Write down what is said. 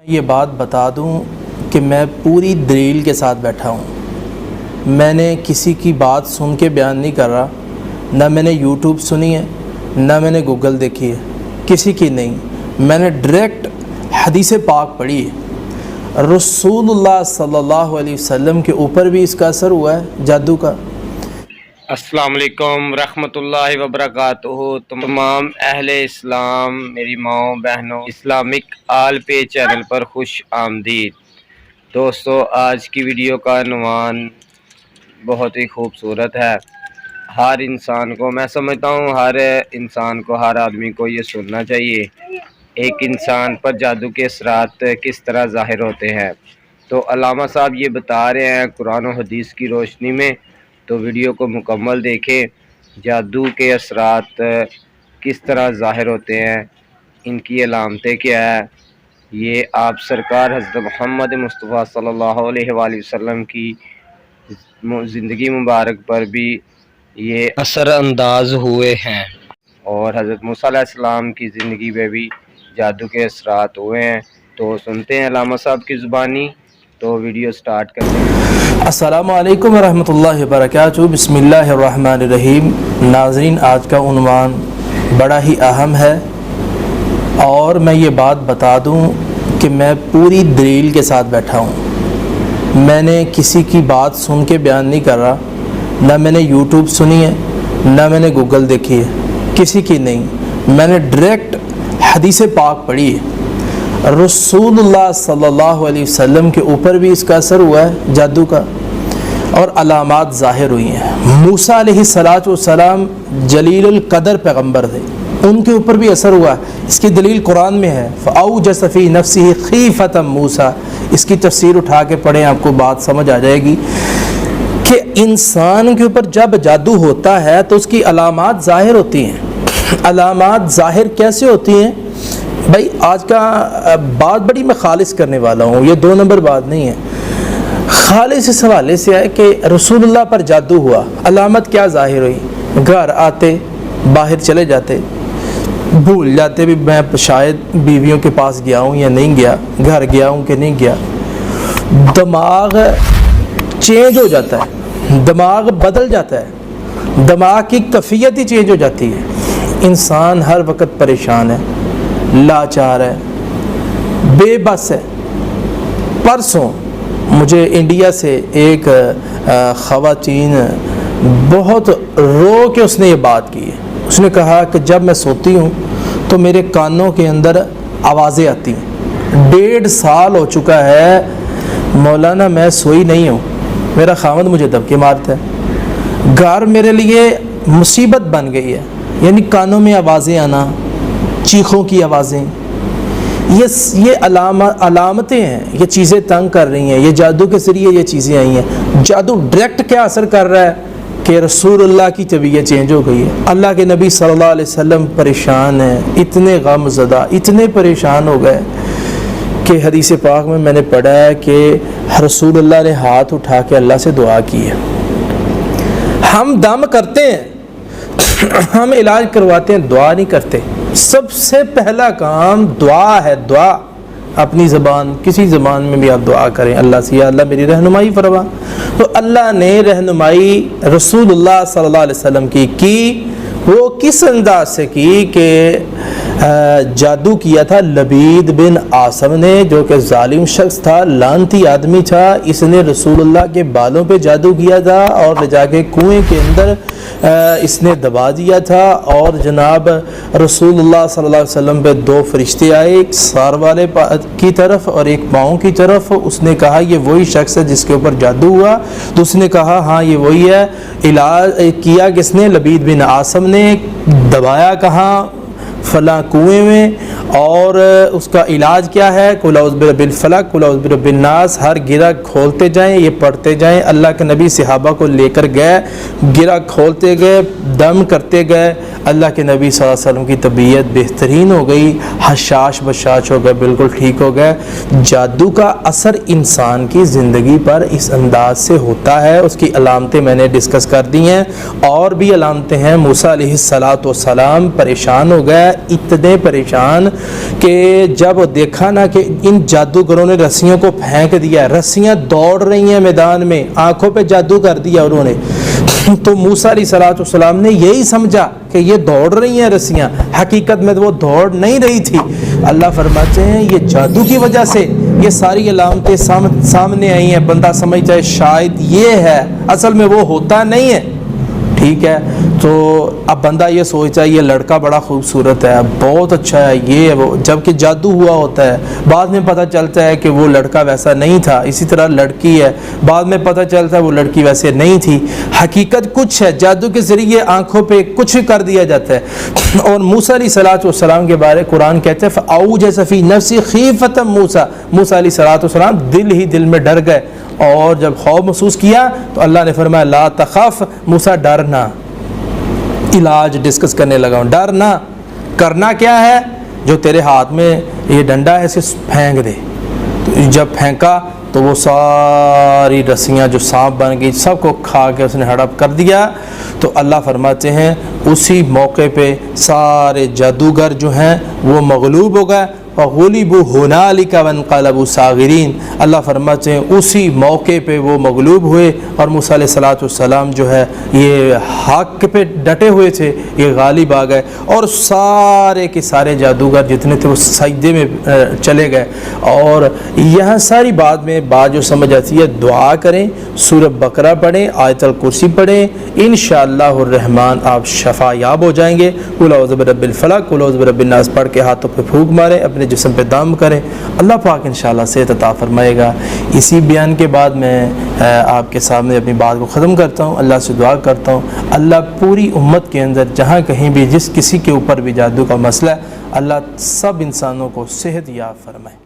یہ بات بتا دوں کہ میں پوری دلیل کے ساتھ بیٹھا ہوں۔ میں نے کسی کی بات سن کے بیان نہیں کر رہا، نہ میں نے یوٹیوب سنی ہے، نہ میں نے گوگل دیکھی ہے، کسی کی نہیں۔ میں نے ڈائریکٹ حدیث پاک پڑھی ہے۔ رسول اللہ صلی اللہ علیہ وسلم کے اوپر بھی اس کا اثر ہوا ہے جادو کا۔ السلام علیکم ورحمۃ اللہ وبرکاتہ۔ تمام اہل اسلام، میری ماؤں بہنوں، اسلامک آل پے چینل پر خوش آمدید۔ دوستو، آج کی ویڈیو کا عنوان بہت ہی خوبصورت ہے۔ ہر انسان کو، میں سمجھتا ہوں ہر انسان کو، ہر آدمی کو یہ سننا چاہیے۔ ایک انسان پر جادو کے اثرات کس طرح ظاہر ہوتے ہیں۔ تو علامہ صاحب یہ بتا رہے ہیں قرآن و حدیث کی روشنی میں، تو ویڈیو کو مکمل دیکھیں۔ جادو کے اثرات کس طرح ظاہر ہوتے ہیں، ان کی علامتیں کیا ہے، یہ آپ سرکار حضرت محمد مصطفیٰ صلی اللہ علیہ وآلہ وسلم کی زندگی مبارک پر بھی یہ اثر انداز ہوئے ہیں، اور حضرت موسیٰ علیہ السلام کی زندگی میں بھی جادو کے اثرات ہوئے ہیں۔ تو سنتے ہیں علامہ صاحب کی زبانی، تو ویڈیو سٹارٹ کرتے ہیں۔ السلام علیکم ورحمۃ اللہ وبرکاتہ۔ بسم اللہ الرحمن الرحیم۔ ناظرین، آج کا عنوان بڑا ہی اہم ہے، اور میں یہ بات بتا دوں کہ میں پوری دلیل کے ساتھ بیٹھا ہوں۔ میں نے کسی کی بات سن کے بیان نہیں کر رہا، نہ میں نے یوٹیوب سنی ہے، نہ میں نے گوگل دیکھی ہے، کسی کی نہیں۔ میں نے ڈائریکٹ حدیث پاک پڑھی ہے۔ رسول اللہ صلی اللہ علیہ وسلم کے اوپر بھی اس کا اثر ہوا ہے جادو کا، اور علامات ظاہر ہوئی ہیں۔ موسیٰ علیہ السلام جلیل القدر پیغمبر تھے، ان کے اوپر بھی اثر ہوا ہے۔ اس کی دلیل قرآن میں ہے، فَأَوْجَسَ فِي نَفْسِهِ خِیفَةً موسیٰ۔ اس کی تفسیر اٹھا کے پڑھیں، آپ کو بات سمجھ آ جائے گی کہ انسان کے اوپر جب جادو ہوتا ہے تو اس کی علامات ظاہر ہوتی ہیں۔ علامات ظاہر کیسے ہوتی ہیں؟ بھائی، آج کا بات بڑی میں خالص کرنے والا ہوں، یہ 2 نمبر بات نہیں ہے۔ خالص اس حوالے سے ہے کہ رسول اللہ پر جادو ہوا، علامت کیا ظاہر ہوئی؟ گھر آتے، باہر چلے جاتے، بھول جاتے بھی میں شاید بیویوں کے پاس گیا ہوں یا نہیں گیا، گھر گیا ہوں کہ نہیں گیا۔ دماغ چینج ہو جاتا ہے، دماغ بدل جاتا ہے، دماغ کی کیفیت ہی چینج ہو جاتی ہے۔ انسان ہر وقت پریشان ہے، لاچار ہے، بے بس ہے۔ پرسوں مجھے انڈیا سے ایک خواتین بہت رو کے اس نے یہ بات کی ہے۔ اس نے کہا کہ جب میں سوتی ہوں تو میرے کانوں کے اندر آوازیں آتی ہیں۔ 1.5 سال ہو چکا ہے مولانا، میں سوئی نہیں ہوں، میرا خاوند مجھے دبکے مارتا ہے، گھر میرے لیے مصیبت بن گئی ہے۔ یعنی کانوں میں آوازیں آنا، چیخوں کی آوازیں، یہ علامتیں ہیں، یہ چیزیں تنگ کر رہی ہیں، یہ جادو کے ذریعے یہ چیزیں آئی ہیں۔ جادو ڈائریکٹ کیا اثر کر رہا ہے کہ رسول اللہ کی طبیعت چینج ہو گئی ہے۔ اللہ کے نبی صلی اللہ علیہ وسلم پریشان ہیں، اتنے غم زدہ، اتنے پریشان ہو گئے کہ حدیث پاک میں نے پڑھا ہے کہ رسول اللہ نے ہاتھ اٹھا کے اللہ سے دعا کی ہے۔ ہم دم کرتے ہیں، ہم علاج کرواتے ہیں، دعا نہیں کرتے۔ سب سے پہلا کام دعا ہے۔ دعا اپنی زبان، کسی زبان میں بھی آپ دعا کریں اللہ سے، یا اللہ میری رہنمائی فرما۔ تو اللہ نے رہنمائی رسول اللہ صلی اللہ علیہ وسلم کی وہ کس انداز سے کی کہ جادو کیا تھا لبید بن عاصم نے، جو کہ ظالم شخص تھا، لعنتی آدمی تھا۔ اس نے رسول اللہ کے بالوں پہ جادو کیا تھا، اور لے جا کے کنویں کے اندر اس نے دبا دیا تھا، اور جناب رسول اللہ صلی اللہ علیہ وسلم پہ 2 فرشتے آئے، ایک سار والے کی طرف اور ایک پاؤں کی طرف۔ اس نے کہا یہ وہی شخص ہے جس کے اوپر جادو ہوا؟ تو اس نے کہا ہاں یہ وہی ہے۔ علاج کیا کس نے؟ لبید بن عاصم نے۔ دبایا کہاں؟ فلاں کنویں میں۔ اور اس کا علاج کیا ہے؟ قل اعوذ برب الفلق، قل اعوذ برب الناس۔ ہر گرہ کھولتے جائیں، یہ پڑھتے جائیں۔ اللہ کے نبی صحابہ کو لے کر گئے، گرہ کھولتے گئے، دم کرتے گئے۔ اللہ کے نبی صلی اللہ علیہ وسلم کی طبیعت بہترین ہو گئی، حشاش بشاش ہو گئے، بالکل ٹھیک ہو گئے۔ جادو کا اثر انسان کی زندگی پر اس انداز سے ہوتا ہے۔ اس کی علامتیں میں نے ڈسکس کر دی ہیں، اور بھی علامتیں ہیں۔ موسیٰ علیہ السلام پریشان ہو گئے، اتنے پریشان کہ جب دیکھا نا کہ ان جادوگروں نے رسیوں کو پھینک دیا، رسیاں دوڑ رہی ہیں میدان میں، آنکھوں پہ جادو کر دیا انہوں نے، تو موسیٰ علیہ السلام نے یہی سمجھا کہ یہ دوڑ رہی ہیں رسیاں، حقیقت میں وہ دوڑ نہیں رہی تھی۔ اللہ فرماتے ہیں یہ جادو کی وجہ سے یہ ساری علامتیں سامنے آئی ہیں، بندہ سمجھتا ہے شاید یہ ہے، اصل میں وہ ہوتا نہیں ہے۔ ٹھیک ہے، تو اب بندہ یہ سوچتا ہے یہ لڑکا بڑا خوبصورت ہے، بہت اچھا ہے، یہ وہ، جب کہ جادو ہوا ہوتا ہے، بعد میں پتہ چلتا ہے کہ وہ لڑکا ویسا نہیں تھا۔ اسی طرح لڑکی ہے، بعد میں پتہ چلتا ہے وہ لڑکی ویسے نہیں تھی، حقیقت کچھ ہے، جادو کے ذریعے آنکھوں پہ کچھ کر دیا جاتا ہے۔ اور موسیٰ علیہ السلام کے بارے قرآن کہتے ہیں فَأَوْجَسَ فِي نَفْسِهِ خِیفَةً موسیٰ، موسیٰ علیہ السلام دل ہی دل میں ڈر گئے، اور جب خوف محسوس کیا تو اللہ نے فرمایا لا تخف، موسیٰ ڈرنا۔ علاج ڈسکس کرنے لگا ہوں، ڈرنا، کرنا کیا ہے، جو تیرے ہاتھ میں یہ ڈنڈا ہے اسے پھینک دے۔ تو جب پھینکا تو وہ ساری رسیاں جو سانپ بن گئی سب کو کھا کے اس نے ہڑپ کر دیا۔ تو اللہ فرماتے ہیں اسی موقع پہ سارے جادوگر جو ہیں وہ مغلوب ہو گئے، وَغُلِبُوا هُنَالِكَ وَانقَلَبُوا صَاغِرِينَ، اللہ فرماتے ہیں اسی موقع پہ وہ مغلوب ہوئے، اور موسیٰ علیہ السلام جو ہے یہ حق پہ ڈٹے ہوئے تھے، یہ غالب آ گئے، اور سارے کے سارے جادوگر جتنے تھے وہ سجدے میں چلے گئے۔ اور یہاں ساری بات میں بات جو سمجھ آتی ہے، دعا کریں، سورہ بقرہ پڑھیں، آیت الکرسی پڑھیں، انشاءاللہ الرحمن آپ شفا یاب ہو جائیں گے۔ قل اعوذ برب الفلق، قل اعوذ برب الناس پڑھ کے ہاتھوں پہ پھونک ماریں، اپنے جسم پہ دم کریں، اللہ پاک انشاءاللہ صحت عطا فرمائے گا۔ اسی بیان کے بعد میں آپ کے سامنے اپنی بات کو ختم کرتا ہوں، اللہ سے دعا کرتا ہوں اللہ پوری امت کے اندر جہاں کہیں بھی جس کسی کے اوپر بھی جادو کا مسئلہ ہے، اللہ سب انسانوں کو صحت یاب فرمائے۔